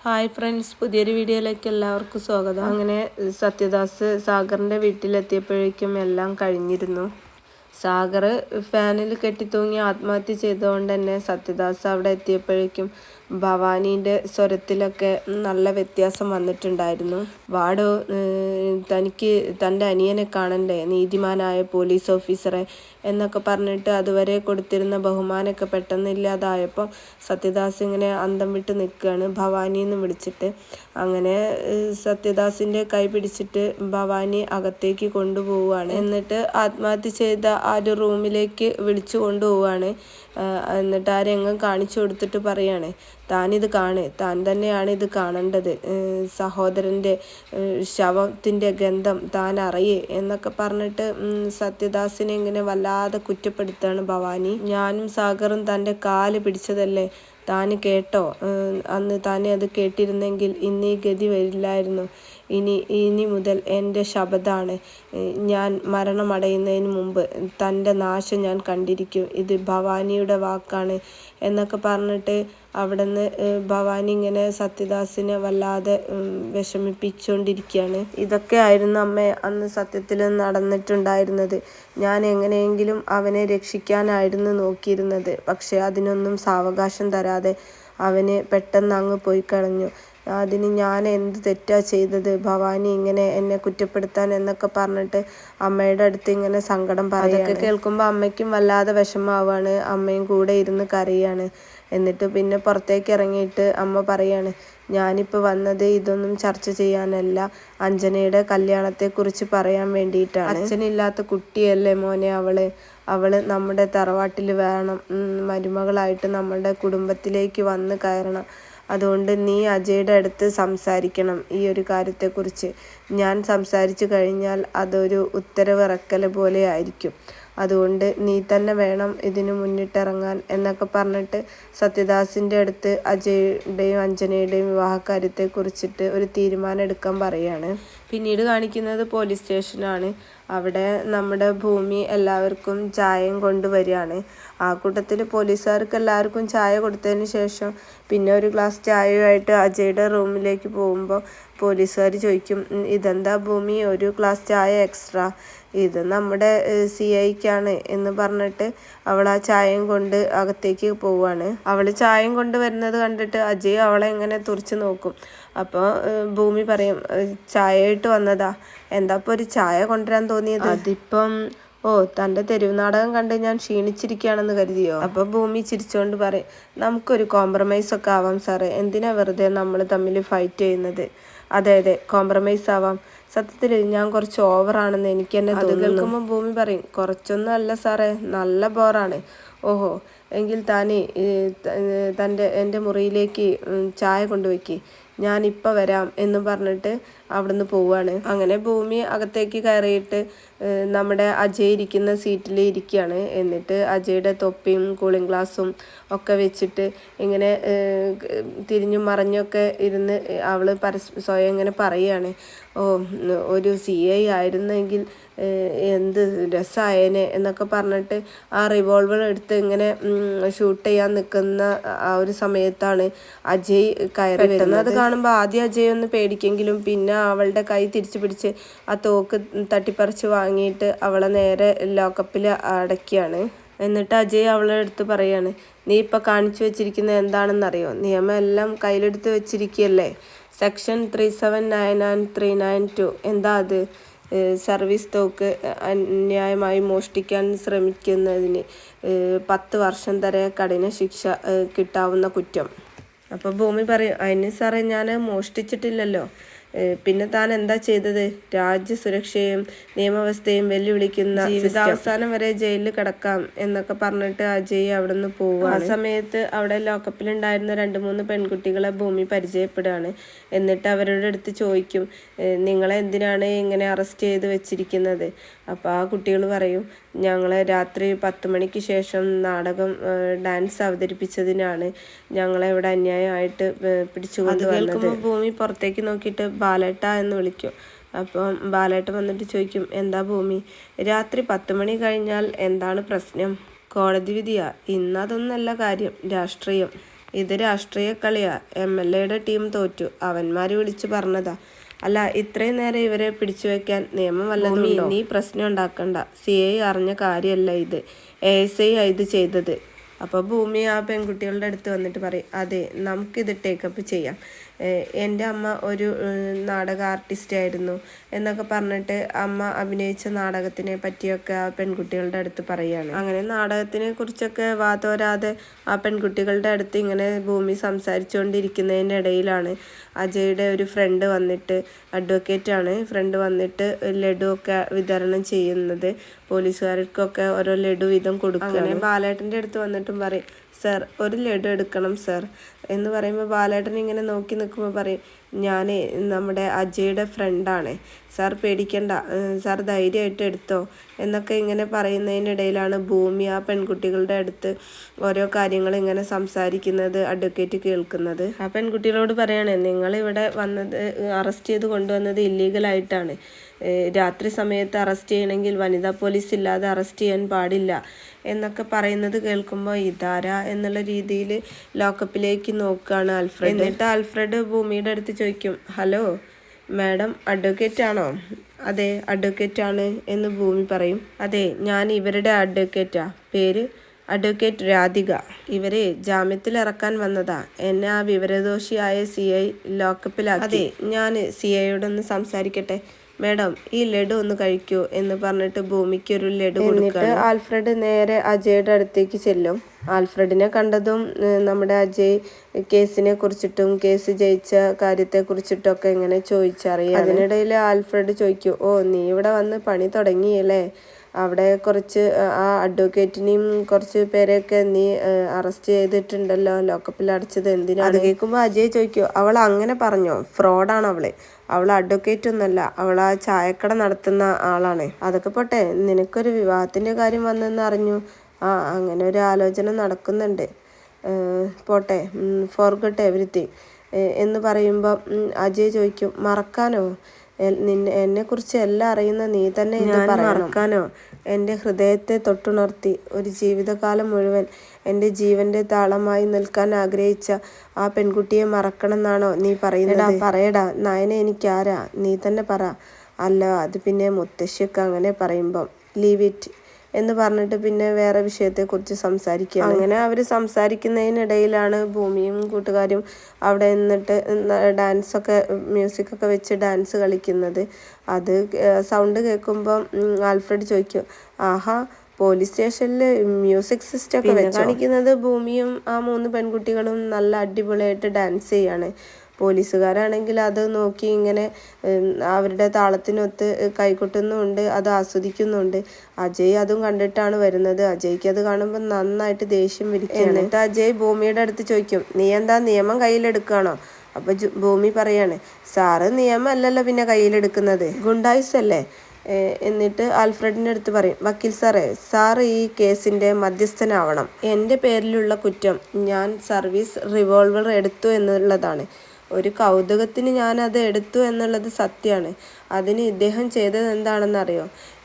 Hi friends, പുതിയൊരു വീഡിയോയിലേക്ക് എല്ലാവർക്കും സ്വാഗതം. അങ്ങനെ സത്യദാസ് സാഗറിൻ്റെ വീട്ടിലെത്തിയപ്പോഴേക്കും എല്ലാം കഴിഞ്ഞിരുന്നു. സാഗർ ഫാനിൽ കെട്ടിത്തൂങ്ങി ആത്മഹത്യ ചെയ്തുകൊണ്ട് തന്നെ സത്യദാസ് അവിടെ എത്തിയപ്പോഴേക്കും ഭവാനീൻ്റെ സ്വരത്തിലൊക്കെ നല്ല വ്യത്യാസം വന്നിട്ടുണ്ടായിരുന്നു. വാടോ, തനിക്ക് തൻ്റെ അനിയനെ കാണണ്ടേ, നീതിമാനായ പോലീസ് ഓഫീസറെ എന്നൊക്കെ പറഞ്ഞിട്ട് അതുവരെ കൊടുത്തിരുന്ന ബഹുമാനമൊക്കെ പെട്ടെന്ന് ഇല്ലാതായപ്പോൾ സത്യദാസ് ഇങ്ങനെ അന്തം വിട്ട് നിൽക്കുകയാണ് ഭവാനിന്ന് വിളിച്ചിട്ട്. അങ്ങനെ സത്യദാസിൻ്റെ കൈ പിടിച്ചിട്ട് ഭവാനി അകത്തേക്ക് കൊണ്ടുപോവുകയാണ്. എന്നിട്ട് ആത്മഹത്യ ചെയ്ത ആ ഒരു റൂമിലേക്ക് വിളിച്ചു കൊണ്ടുപോവുകയാണ്. എന്നിട്ട് ആ രംഗം കാണിച്ചു കൊടുത്തിട്ട് പറയാണ്, താനിത് കാണ്, താൻ തന്നെയാണ് ഇത് കാണേണ്ടത്, സഹോദരൻ്റെ ശവത്തിൻ്റെ ഗന്ധം താൻ അറിയേ എന്നൊക്കെ പറഞ്ഞിട്ട് സത്യദാസിനെ ഇങ്ങനെ വല്ലാതെ കുറ്റപ്പെടുത്താണ് ഭവാനി. ഞാനും സാഗറും തൻ്റെ കാല് പിടിച്ചതല്ലേ, താൻ കേട്ടോ, അന്ന് താനെ അത് കേട്ടിരുന്നെങ്കിൽ ഇന്ന് ഈ ഗതി വരില്ലായിരുന്നു. ഇനി മുതൽ എൻ്റെ ശപഥമാണ്, ഞാൻ മരണമടയുന്നതിന് മുമ്പ് തൻ്റെ നാശം ഞാൻ കണ്ടിരിക്കും, ഇത് ഭവാനിയുടെ വാക്കാണ് എന്നൊക്കെ പറഞ്ഞിട്ട് അവിടെ നിന്ന് ഭവാനി ഇങ്ങനെ സത്യദാസിനെ വല്ലാതെ വിഷമിപ്പിച്ചുകൊണ്ടിരിക്കുകയാണ്. ഇതൊക്കെ ആയിരുന്നു അമ്മ അന്ന് സത്യത്തിൽ നടന്നിട്ടുണ്ടായിരുന്നത്. ഞാൻ എങ്ങനെയെങ്കിലും അവനെ രക്ഷിക്കാനായിരുന്നു നോക്കിയിരുന്നത്. പക്ഷെ അതിനൊന്നും സാവകാശം തരാതെ അവന് പെട്ടെന്ന് അങ്ങ് പോയി കളഞ്ഞു. അതിന് ഞാൻ എന്ത് തെറ്റാ ചെയ്തത്, ഭവാനി ഇങ്ങനെ എന്നെ കുറ്റപ്പെടുത്താൻ എന്നൊക്കെ പറഞ്ഞിട്ട് അമ്മയുടെ അടുത്ത് ഇങ്ങനെ സങ്കടം പറയും. അതൊക്കെ കേൾക്കുമ്പോൾ അമ്മയ്ക്കും വല്ലാതെ വിഷമാവാണ്. അമ്മയും കൂടെ ഇരുന്ന് കരയാണ്. എന്നിട്ട് പിന്നെ പുറത്തേക്ക് ഇറങ്ങിയിട്ട് അമ്മ പറയാണ്, ഞാനിപ്പോൾ വന്നത് ഇതൊന്നും ചർച്ച ചെയ്യാനല്ല, അഞ്ജനയുടെ കല്യാണത്തെക്കുറിച്ച് പറയാൻ വേണ്ടിയിട്ടാണ്. അച്ഛനില്ലാത്ത കുട്ടിയല്ലേ മോനെ അവള് നമ്മുടെ തറവാട്ടിൽ വേണം, മരുമകളായിട്ട് നമ്മുടെ കുടുംബത്തിലേക്ക് വന്ന് കയറണം. അതുകൊണ്ട് നീ അജയുടെ അടുത്ത് സംസാരിക്കണം ഈ ഒരു കാര്യത്തെക്കുറിച്ച്. ഞാൻ സംസാരിച്ചു കഴിഞ്ഞാൽ അതൊരു ഉത്തരവിറക്കൽ പോലെ ആയിരിക്കും. അതുകൊണ്ട് നീ തന്നെ വേണം ഇതിന് മുന്നിട്ടിറങ്ങാൻ എന്നൊക്കെ പറഞ്ഞിട്ട് സത്യദാസിൻ്റെ അടുത്ത് അജയുടെയും അഞ്ജനയുടെയും വിവാഹകാര്യത്തെക്കുറിച്ചിട്ട് ഒരു തീരുമാനം എടുക്കാൻ പറയാണ്. പിന്നീട് കാണിക്കുന്നത് പോലീസ് സ്റ്റേഷനാണ്. അവിടെ നമ്മുടെ ഭൂമി എല്ലാവർക്കും ചായയും കൊണ്ടുവരികയാണ്. ആ കൂട്ടത്തിൽ പോലീസുകാർക്ക് എല്ലാവർക്കും ചായ കൊടുത്തതിന് ശേഷം പിന്നെ ഒരു ഗ്ലാസ് ചായയുമായിട്ട് അജയുടെ റൂമിലേക്ക് പോകുമ്പോൾ പോലീസുകാർ ചോദിക്കും, ഇതെന്താ ഭൂമി ഒരു ഗ്ലാസ് ചായ എക്സ്ട്രാ, ഇത് നമ്മുടെ CIക്കാണ് എന്ന് പറഞ്ഞിട്ട് അവൾ ആ ചായയും കൊണ്ട് അകത്തേക്ക് പോവുകയാണ്. അവൾ ചായയും കൊണ്ട് വരുന്നത് കണ്ടിട്ട് അജയ് അവളെ ഇങ്ങനെ തുറച്ച് നോക്കും. അപ്പോൾ ഭൂമി പറയും, ചായയായിട്ട് വന്നതാ, എന്താ ഇപ്പോൾ ഒരു ചായ കൊണ്ടുവരാൻ തോന്നിയത്? അതിപ്പം തൻ്റെ തെരുവ് നാടകം കണ്ട് ഞാൻ ക്ഷീണിച്ചിരിക്കുകയാണെന്ന് കരുതിയോ? അപ്പോൾ ഭൂമി ചിരിച്ചുകൊണ്ട് പറയും, നമുക്കൊരു കോംപ്രമൈസ് ഒക്കെ ആവാം സാറേ, എന്തിനാ വെറുതെ നമ്മൾ തമ്മിൽ ഫൈറ്റ് ചെയ്യുന്നത്? അതെ കോംപ്രമൈസ് ആവാം. സത്യത്തിൽ ഞാൻ കുറച്ച് ഓവറാണെന്ന് എനിക്ക് തന്നെ തോന്നുന്നു. അത് കേൾക്കുമ്പോൾ ഭൂമി പറയും, കുറച്ചൊന്നും അല്ല സാറേ, നല്ല ബോറാണ്. ഓഹോ, എങ്കിൽ താനേ എൻ്റെ മുറിയിലേക്ക് ചായ കൊണ്ടുവയ്ക്ക്, ഞാനിപ്പോൾ വരാം എന്ന് പറഞ്ഞിട്ട് അവിടുന്ന് പോവുകയാണ്. അങ്ങനെ ഭൂമി അകത്തേക്ക് കയറിയിട്ട് നമ്മുടെ അജയ് ഇരിക്കുന്ന സീറ്റിൽ ഇരിക്കുകയാണ്. എന്നിട്ട് അജയുടെ തൊപ്പിയും കൂളിംഗ് ഗ്ലാസും ഒക്കെ വെച്ചിട്ട് ഇങ്ങനെ തിരിഞ്ഞും മറിഞ്ഞൊക്കെ ഇരുന്ന് അവൾ സ്വയം ഇങ്ങനെ പറയുകയാണ്, ഒരു CI ആയിരുന്നെങ്കിൽ എന്ത് രസമായേനെ എന്നൊക്കെ പറഞ്ഞിട്ട് ആ റിവോൾവർ എടുത്ത് ഇങ്ങനെ ഷൂട്ട് ചെയ്യാൻ നിൽക്കുന്ന ആ ഒരു സമയത്താണ് അജയ് കയറി വരുന്നത്. അത് കാണുമ്പോൾ ആദ്യം അജയ് ഒന്ന് പേടിക്കെങ്കിലും പിന്നെ അവളുടെ കൈ തിരിച്ചു പിടിച്ച് ആ തോക്ക് തട്ടിപ്പറിച്ച് വാങ്ങിയിട്ട് അവളെ നേരെ ലോക്കപ്പിൽ അടയ്ക്കുകയാണ്. എന്നിട്ട് അജയ് അവളെ അടുത്ത് പറയാണ്, നീ ഇപ്പം കാണിച്ചു വെച്ചിരിക്കുന്നത് എന്താണെന്നറിയോ? നിയമം എല്ലാം കയ്യിലെടുത്ത് വെച്ചിരിക്കുകയല്ലേ, സെക്ഷൻ 379 and 392. എന്താ അത്? സർവീസ് തോക്ക് അന്യായമായി മോഷ്ടിക്കാൻ ശ്രമിക്കുന്നതിന് 10 വർഷം വരെ കഠിന ശിക്ഷ കിട്ടാവുന്ന കുറ്റം. അപ്പോൾ ഭൂമി പറയും, അതിന് സാറേ ഞാൻ മോഷ്ടിച്ചിട്ടില്ലല്ലോ, പിന്നെ താൻ എന്താ ചെയ്തത്? രാജ്യസുരക്ഷയും നിയമവ്യവസ്ഥയും വെല്ലുവിളിക്കുന്ന ജീവിതാവസാനം വരെ ജയിലിൽ കിടക്കാം എന്നൊക്കെ പറഞ്ഞിട്ട് അജയ് അവിടെ നിന്ന് പോവുക. ആ സമയത്ത് അവിടെ ലോക്കപ്പിലുണ്ടായിരുന്ന 2-3 പെൺകുട്ടികളെ ഭൂമി പരിചയപ്പെടുകയാണ്. എന്നിട്ട് അവരുടെ അടുത്ത് ചോദിക്കും, നിങ്ങളെ എന്തിനാണ് ഇങ്ങനെ അറസ്റ്റ് ചെയ്ത് വെച്ചിരിക്കുന്നത്? അപ്പോൾ ആ കുട്ടികൾ പറയും, ഞങ്ങളെ രാത്രി 10 മണിക്ക് ശേഷം നാടകം ഡാൻസ് അവതരിപ്പിച്ചതിനാണ് ഞങ്ങളെ ഇവിടെ അന്യായമായിട്ട് പിടിച്ചുകൊണ്ട് വന്നത്. ഭൂമി പുറത്തേക്ക് നോക്കിയിട്ട് ബാലേട്ട എന്ന് വിളിക്കും. അപ്പം ബാലേട്ട വന്നിട്ട് ചോദിക്കും, എന്താ ഭൂമി, രാത്രി 10 മണി കഴിഞ്ഞാൽ എന്താണ് പ്രശ്നം? കോടതി വിധിയാ? ഇന്നതൊന്നല്ല കാര്യം, രാഷ്ട്രീയം. ഇത് രാഷ്ട്രീയ കളിയാ. MLAയുടെ ടീം തോറ്റു, അവന്മാർ വിളിച്ചു പറഞ്ഞതാ. അല്ല, ഇത്രയും നേരം ഇവരെ പിടിച്ചു വെക്കാൻ നിയമം വല്ലതും? നീ പ്രശ്നം ഉണ്ടാക്കണ്ട. CI അറിഞ്ഞ കാര്യമല്ല ഇത്. ASI ഇത് ചെയ്തത്. അപ്പോൾ ഭൂമി ആ പെൺകുട്ടികളുടെ അടുത്ത് വന്നിട്ട് പറയും, അതെ, നമുക്കിത് ടേക്കപ്പ് ചെയ്യാം. എൻ്റെ അമ്മ ഒരു നാടക ആർട്ടിസ്റ്റ് ആയിരുന്നു എന്നൊക്കെ പറഞ്ഞിട്ട് അമ്മ അഭിനയിച്ച നാടകത്തിനെ പറ്റിയൊക്കെ ആ പെൺകുട്ടികളുടെ അടുത്ത് പറയുകയാണ്. അങ്ങനെ നാടകത്തിനെ കുറിച്ചൊക്കെ വാതോരാതെ ആ പെൺകുട്ടികളുടെ അടുത്ത് ഇങ്ങനെ ഭൂമി സംസാരിച്ചുകൊണ്ടിരിക്കുന്നതിനിടയിലാണ് അജയുടെ ഒരു ഫ്രണ്ട് വന്നിട്ട്, അഡ്വക്കേറ്റാണ്, ഫ്രണ്ട് വന്നിട്ട് ലഡു ഒക്കെ വിതരണം ചെയ്യുന്നത്. പോലീസുകാർക്കൊക്കെ ഓരോ ലഡു വീതം കൊടുക്കും. അങ്ങനെ ബാലേട്ടൻ്റെ അടുത്ത് വന്നിട്ടും പറയും, സർ, ഒരു ലഡു എടുക്കണം സർ എന്ന് പറയുമ്പോൾ ബാലേട്ടൻ ഇങ്ങനെ നോക്കി നിൽക്കുമ്പോൾ പറയും, ഞാൻ നമ്മുടെ അജയുടെ ഫ്രണ്ടാണ്, സാർ പേടിക്കണ്ട, സാർ ധൈര്യമായിട്ട് എടുത്തോ എന്നൊക്കെ ഇങ്ങനെ പറയുന്നതിനിടയിലാണ് ഭൂമി ആ പെൺകുട്ടികളുടെ അടുത്ത് ഓരോ കാര്യങ്ങൾ ഇങ്ങനെ സംസാരിക്കുന്നത് അഡ്വക്കേറ്റ് കേൾക്കുന്നത്. ആ പെൺകുട്ടികളോട് പറയാണ്, നിങ്ങളിവിടെ വന്നത്, അറസ്റ്റ് ചെയ്ത് കൊണ്ടുവന്നത് ഇല്ലീഗലായിട്ടാണ്. രാത്രി സമയത്ത് അറസ്റ്റ് ചെയ്യണമെങ്കിൽ വനിതാ പോലീസ് ഇല്ലാതെ അറസ്റ്റ് ചെയ്യാൻ പാടില്ല എന്നൊക്കെ പറയുന്നത് കേൾക്കുമ്പോൾ ഇതാരാ എന്നുള്ള രീതിയിൽ ലോക്കപ്പിലേക്ക് നോക്കുകയാണ് ആൽഫ്രഡ്. എന്നിട്ട് ആൽഫ്രഡ് ഭൂമിയുടെ അടുത്ത് ചോദിക്കും, ഹലോ മാഡം, അഡ്വക്കേറ്റ് ആണോ? അതെ, അഡ്വക്കേറ്റ് ആണ് എന്ന് ഭൂമി പറയും. അതെ, ഞാൻ ഇവരുടെ അഡ്വക്കേറ്റാ. പേര് അഡ്വക്കേറ്റ് രാധിക. ഇവരെ ജാമ്യത്തിൽ ഇറക്കാൻ വന്നതാ. എന്നെ ആ വിവരദോഷിയായ CI ലോക്കപ്പിലാക്കി. അതെ, ഞാൻ CIയോടൊന്ന് സംസാരിക്കട്ടെ. മാഡം, ഈ ലഡു ഒന്ന് കഴിക്കൂ എന്ന് പറഞ്ഞിട്ട് ഭൂമിക്ക് ഒരു ലഡു കൊടുത്തിട്ട് ആൽഫ്രഡ് നേരെ അജയുടെ അടുത്തേക്ക് ചെല്ലും. ആൽഫ്രഡിനെ കണ്ടതും നമ്മുടെ അജയ് കേസിനെ കുറിച്ചിട്ടും കേസ് ജയിച്ച കാര്യത്തെ കുറിച്ചിട്ടൊക്കെ ഇങ്ങനെ ചോദിച്ചറിയാം. അതിനിടയിൽ ആൽഫ്രഡ് ചോദിക്കും, ഓ, നീ ഇവിടെ വന്ന് പണി തുടങ്ങിയല്ലേ? അവിടെ കുറച്ച് ആ അഡ്വക്കേറ്റിനെയും കുറച്ച് പേരെയൊക്കെ നീ അറസ്റ്റ് ചെയ്തിട്ടുണ്ടല്ലോ, ലോക്കപ്പിൽ അടച്ചത് എന്തിനാണ്? അത് കേൾക്കുമ്പോൾ അജയ് ചോദിക്കും, അവൾ അങ്ങനെ പറഞ്ഞോ? ഫ്രോഡാണ് അവൾ അഡ്വക്കേറ്റ് ഒന്നല്ല, അവൾ ആ ചായക്കട നടത്തുന്ന ആളാണ്. അതൊക്കെ പോട്ടെ, നിനക്കൊരു വിവാഹത്തിൻ്റെ കാര്യം വന്നെന്ന് അറിഞ്ഞു. ആ, അങ്ങനെ ഒരു ആലോചന നടക്കുന്നുണ്ട്. പോട്ടെ, ഫോർഗെറ്റ് എവരിത്തിങ് എന്ന് പറയുമ്പോൾ അജയ് ചോദിക്കും, മറക്കാനോ? എന്നെക്കുറിച്ച് എല്ലാം അറിയുന്ന നീ തന്നെ ഇത് മറക്കാനോ? എൻ്റെ ഹൃദയത്തെ തൊട്ടുണർത്തി ഒരു ജീവിതകാലം മുഴുവൻ എൻ്റെ ജീവൻ്റെ താളമായി നിൽക്കാൻ ആഗ്രഹിച്ച ആ പെൺകുട്ടിയെ മറക്കണമെന്നാണോ നീ പറയുന്നത്? പറയടാ നയനെ, എനിക്കാരാ? നീ തന്നെ പറ. അല്ല, അത് പിന്നെ മുത്തശ്ശിയൊക്കെ അങ്ങനെ പറയുമ്പം ലീവ് ഇറ്റ് എന്ന് പറഞ്ഞിട്ട് പിന്നെ വേറെ വിഷയത്തെക്കുറിച്ച് സംസാരിക്കുക. അങ്ങനെ അവർ സംസാരിക്കുന്നതിനിടയിലാണ് ഭൂമിയും കൂട്ടുകാരും അവിടെ നിന്നിട്ട് ഡാൻസൊക്കെ, മ്യൂസിക്കൊക്കെ വെച്ച് ഡാൻസ് കളിക്കുന്നത്. അത് സൗണ്ട് കേൾക്കുമ്പം ആൽഫ്രഡ് ചോദിക്കും, ആഹാ, പോലീസ് സ്റ്റേഷനിൽ മ്യൂസിക് സിസ്റ്റം ഒക്കെ വെച്ച് കാണിക്കുന്നത്. ഭൂമിയും ആ 3 പെൺകുട്ടികളും നല്ല അടിപൊളിയായിട്ട് ഡാൻസ് ചെയ്യാണ്. പോലീസുകാരാണെങ്കിൽ അത് നോക്കി ഇങ്ങനെ അവരുടെ താളത്തിനൊത്ത് കൈകൊട്ടുന്നുമുണ്ട്, അത് ആസ്വദിക്കുന്നുണ്ട്. അജയ് അതും കണ്ടിട്ടാണ് വരുന്നത്. അജയ്ക്ക് അത് കാണുമ്പോൾ നന്നായിട്ട് ദേഷ്യം വരികയാണ്. എന്നിട്ട് അജയ് ഭൂമിയുടെ അടുത്ത് ചോദിക്കും, നീ എന്താ നിയമം കയ്യിലെടുക്കുകയാണോ? അപ്പോൾ ഭൂമി പറയാണ്, സാറ് നിയമമല്ലല്ലോ പിന്നെ കയ്യിലെടുക്കുന്നത്, ഗുണ്ടായിസ് അല്ലേ? എന്നിട്ട് ആൽഫ്രഡിൻ്റെ അടുത്ത് പറയും, വക്കീൽ സാറ് ഈ കേസിൻ്റെ മധ്യസ്ഥനാവണം. എൻ്റെ പേരിലുള്ള കുറ്റം ഞാൻ സർവീസ് റിവോൾവർ എടുത്തു എന്നുള്ളതാണ്. ഒരു കൗതുകത്തിന് ഞാനത് എടുത്തു എന്നുള്ളത് സത്യമാണ്. അതിന് ഇദ്ദേഹം ചെയ്തത് എന്താണെന്നറിയോ?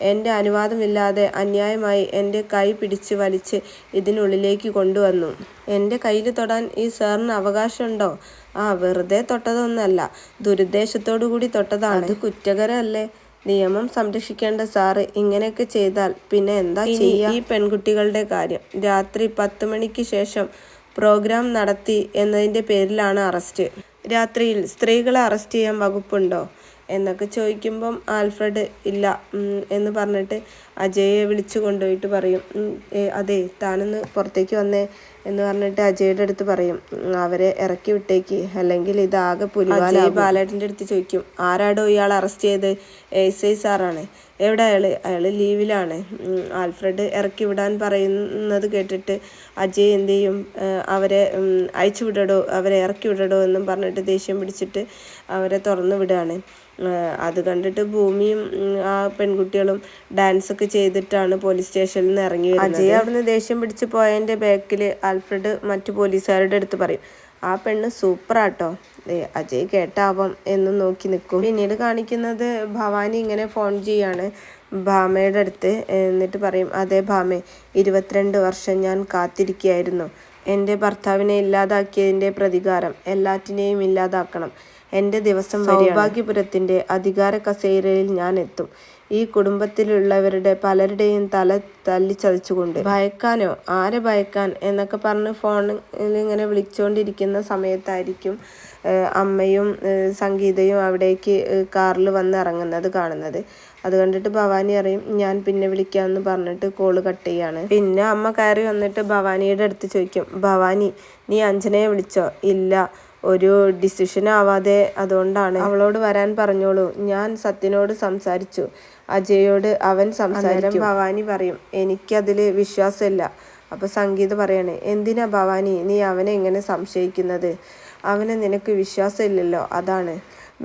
എൻ്റെ അനുവാദമില്ലാതെ അന്യായമായി എൻ്റെ കൈ പിടിച്ച് വലിച്ച് ഇതിനുള്ളിലേക്ക് കൊണ്ടുവന്നു. എൻ്റെ കയ്യിൽ തൊടാൻ ഈ സാറിന് അവകാശമുണ്ടോ? ആ, വെറുതെ തൊട്ടതൊന്നല്ല, ദുരുദ്ദേശത്തോടു കൂടി തൊട്ടതാണ്. അത് കുറ്റകരമല്ലേ? നിയമം സംരക്ഷിക്കേണ്ട സാറ് ഇങ്ങനെയൊക്കെ ചെയ്താൽ പിന്നെ എന്താ ചെയ്യുക? ഈ പെൺകുട്ടികളുടെ കാര്യം, രാത്രി 10 മണിക്ക് ശേഷം പ്രോഗ്രാം നടത്തി എന്നതിൻ്റെ പേരിലാണ് അറസ്റ്റ്. രാത്രിയിൽ സ്ത്രീകളെ അറസ്റ്റ് ചെയ്യാൻ വകുപ്പുണ്ടോ എന്നൊക്കെ ചോദിക്കുമ്പം ആൽഫ്രഡ് ഇല്ല എന്ന് പറഞ്ഞിട്ട് അജയെ വിളിച്ചു കൊണ്ടുപോയിട്ട് പറയും, അതെ, താനൊന്ന് പുറത്തേക്ക് വന്നേ എന്ന് പറഞ്ഞിട്ട് അജയുടെ അടുത്ത് പറയും, അവരെ ഇറക്കി വിട്ടേക്ക്, അല്ലെങ്കിൽ ഇതാകെ പുലിവാല. ബാലേട്ടൻ്റെ അടുത്ത് ചോദിക്കും, ആരാടോ ഇയാൾ അറസ്റ്റ് ചെയ്ത്? ASI സാറാണ്. എവിടെ അയാൾ ലീവിലാണ്. ആൽഫ്രഡ് ഇറക്കി വിടാൻ പറയുന്നത് കേട്ടിട്ട് അജയ് എന്ത് ചെയ്യും, അവരെ അയച്ചു വിടടോ, അവരെ ഇറക്കി വിടടോ എന്നും പറഞ്ഞിട്ട് ദേഷ്യം പിടിച്ചിട്ട് അവരെ തുറന്നു വിടുകയാണ്. അത് കണ്ടിട്ട് ഭൂമിയും ആ പെൺകുട്ടികളും ഡാൻസൊക്കെ ചെയ്തിട്ടാണ് പോലീസ് സ്റ്റേഷനിൽ നിന്ന് ഇറങ്ങി വരുന്നത്. അജയ് അവിടുന്ന് ദേഷ്യം പിടിച്ച് പോയതിൻ്റെ ബാക്കിൽ ആൽഫ്രഡ് മറ്റു പോലീസുകാരുടെ അടുത്ത് പറയും, ആ പെണ്ണ് സൂപ്പറാട്ടോ, അജയ് കേട്ടാവാം എന്ന് നോക്കി നിൽക്കും. പിന്നീട് കാണിക്കുന്നത് ഭവാനി ഇങ്ങനെ ഫോൺ ചെയ്യാണ് ഭാമയുടെ അടുത്ത്. എന്നിട്ട് പറയും, അതെ ഭാമേ, 22 വർഷം ഞാൻ കാത്തിരിക്കുകയായിരുന്നു. എൻ്റെ ഭർത്താവിനെ ഇല്ലാതാക്കിയതിൻ്റെ പ്രതികാരം. എല്ലാറ്റിനെയും ഇല്ലാതാക്കണം. എൻ്റെ ദിവസം സൗഭാഗ്യപുരത്തിൻ്റെ അധികാര കസേരയിൽ ഞാൻ എത്തും. ഈ കുടുംബത്തിലുള്ളവരുടെ പലരുടെയും തല തല്ലിച്ചതച്ചുകൊണ്ട്. ഭയക്കാനോ? ആരെ ഭയക്കാൻ എന്നൊക്കെ പറഞ്ഞ് ഫോണിൽ ഇങ്ങനെ വിളിച്ചുകൊണ്ടിരിക്കുന്ന സമയത്തായിരിക്കും അമ്മയും സംഗീതയും അവിടേക്ക് കാറിൽ വന്ന് ഇറങ്ങുന്നത് കാണുന്നത്. അത് കണ്ടിട്ട് ഭവാനി അറിയും, ഞാൻ പിന്നെ വിളിക്കാമെന്ന് പറഞ്ഞിട്ട് കോള് കട്ട് ചെയ്യാണ്. പിന്നെ അമ്മ കയറി വന്നിട്ട് ഭവാനിയുടെ അടുത്ത് ചോദിക്കും, ഭവാനി നീ അഞ്ജനയെ വിളിച്ചോ? ഇല്ല, ഒരു ഡിസിഷൻ ആവാതെ, അതുകൊണ്ടാണ്. അവളോട് വരാൻ പറഞ്ഞോളൂ. ഞാൻ സത്യനോട് സംസാരിച്ചു, അജയോട് അവൻ സംസാരിക്കും. ഭവാനി പറയും, എനിക്കതിൽ വിശ്വാസമില്ല. അപ്പോൾ സംഗീത പറയാണ്, എന്തിനാ ഭവാനി നീ അവനെ എങ്ങനെ സംശയിക്കുന്നത്? അവനെ നിനക്ക് വിശ്വാസമില്ലല്ലോ, അതാണ്.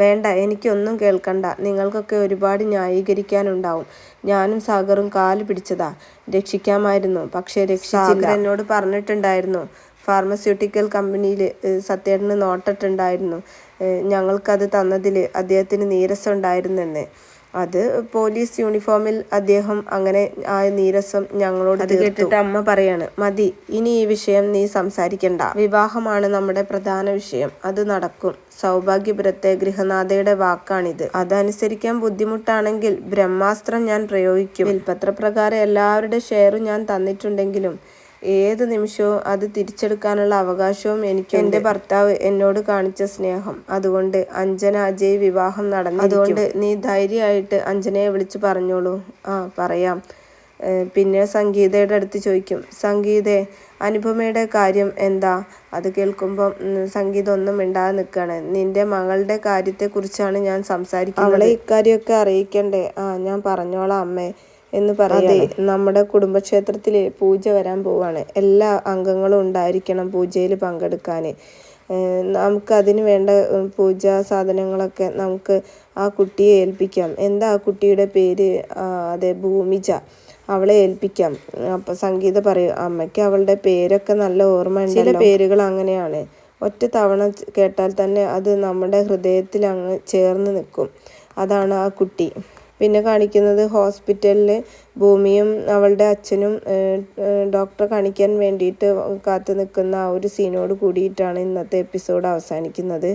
വേണ്ട, എനിക്കൊന്നും കേൾക്കണ്ട. നിങ്ങൾക്കൊക്കെ ഒരുപാട് ന്യായീകരിക്കാനുണ്ടാവും. ഞാനും സാഗറും കാല് പിടിച്ചതാ, രക്ഷിക്കാമായിരുന്നു, പക്ഷേ സാഗർ എന്നോട് പറഞ്ഞിട്ടുണ്ടായിരുന്നു, ഫാർമസ്യൂട്ടിക്കൽ കമ്പനിയിൽ സത്യേട്ടന് നോട്ടിട്ടുണ്ടായിരുന്നു. ഞങ്ങൾക്കത് തന്നതിൽ അദ്ദേഹത്തിന് നീരസം ഉണ്ടായിരുന്നെന്ന്. അത് പോലീസ് യൂണിഫോമിൽ അദ്ദേഹം അങ്ങനെ ആ നീരസം ഞങ്ങളോട്. അത് കേട്ടിട്ട് അമ്മ പറയാണ്, മതി, ഇനി ഈ വിഷയം നീ സംസാരിക്കണ്ട. വിവാഹമാണ് നമ്മുടെ പ്രധാന വിഷയം. അത് നടക്കും. സൗഭാഗ്യപുരത്തെ ഗൃഹനാഥയുടെ വാക്കാണിത്. അതനുസരിക്കാൻ ബുദ്ധിമുട്ടാണെങ്കിൽ ബ്രഹ്മാസ്ത്രം ഞാൻ പ്രയോഗിക്കും. വിൽപത്രപ്രകാരം എല്ലാവരുടെ ഷെയറും ഞാൻ തന്നിട്ടുണ്ടെങ്കിലും ഏത് നിമിഷവും അത് തിരിച്ചെടുക്കാനുള്ള അവകാശവും എനിക്ക്. എൻ്റെ ഭർത്താവ് എന്നോട് കാണിച്ച സ്നേഹം, അതുകൊണ്ട് അഞ്ജന അജയ് വിവാഹം നടന്നു. അതുകൊണ്ട് നീ ധൈര്യമായിട്ട് അഞ്ജനയെ വിളിച്ച് പറഞ്ഞോളൂ. ആ പറയാം. പിന്നെ സംഗീതയുടെ അടുത്ത് ചോദിക്കും, സംഗീതേ അനുപമയുടെ കാര്യം എന്താ? അത് കേൾക്കുമ്പം സംഗീതം ഒന്നും മിണ്ടാതെ നിൽക്കുകയാണ്. നിന്റെ മകളുടെ കാര്യത്തെക്കുറിച്ചാണ് ഞാൻ സംസാരിക്കുന്നത്. അവളെ ഇക്കാര്യമൊക്കെ അറിയിക്കണ്ടേ? ഞാൻ പറഞ്ഞോളാം അമ്മേ എന്ന് പറയാതെ. നമ്മുടെ കുടുംബക്ഷേത്രത്തിൽ പൂജ വരാൻ പോവാണ്. എല്ലാ അംഗങ്ങളും ഉണ്ടായിരിക്കണം പൂജയിൽ പങ്കെടുക്കാൻ. നമുക്കതിന് വേണ്ട പൂജാ സാധനങ്ങളൊക്കെ നമുക്ക് ആ കുട്ടിയെ ഏൽപ്പിക്കാം. എന്താ ആ കുട്ടിയുടെ പേര്? അതെ, ഭൂമിജ. അവളെ ഏൽപ്പിക്കാം. അപ്പം സംഗീത പറയും, അമ്മയ്ക്ക് അവളുടെ പേരൊക്കെ നല്ല ഓർമ്മയുണ്ട്. ചില പേരുകൾ അങ്ങനെയാണ്, ഒറ്റ തവണ കേട്ടാൽ തന്നെ അത് നമ്മുടെ ഹൃദയത്തിൽ അങ്ങ് ചേർന്ന് നിൽക്കും. അതാണ് ആ കുട്ടി. പിന്നെ കാണിക്കുന്നത് ഹോസ്പിറ്റലിൽ ഭൂമിയും അവളുടെ അച്ഛനും ഡോക്ടറെ കാണിക്കാൻ വേണ്ടിയിട്ട് കാത്തു നിൽക്കുന്ന ആ ഒരു സീനോട് കൂടിയിട്ടാണ് ഇന്നത്തെ എപ്പിസോഡ് അവസാനിക്കുന്നത്.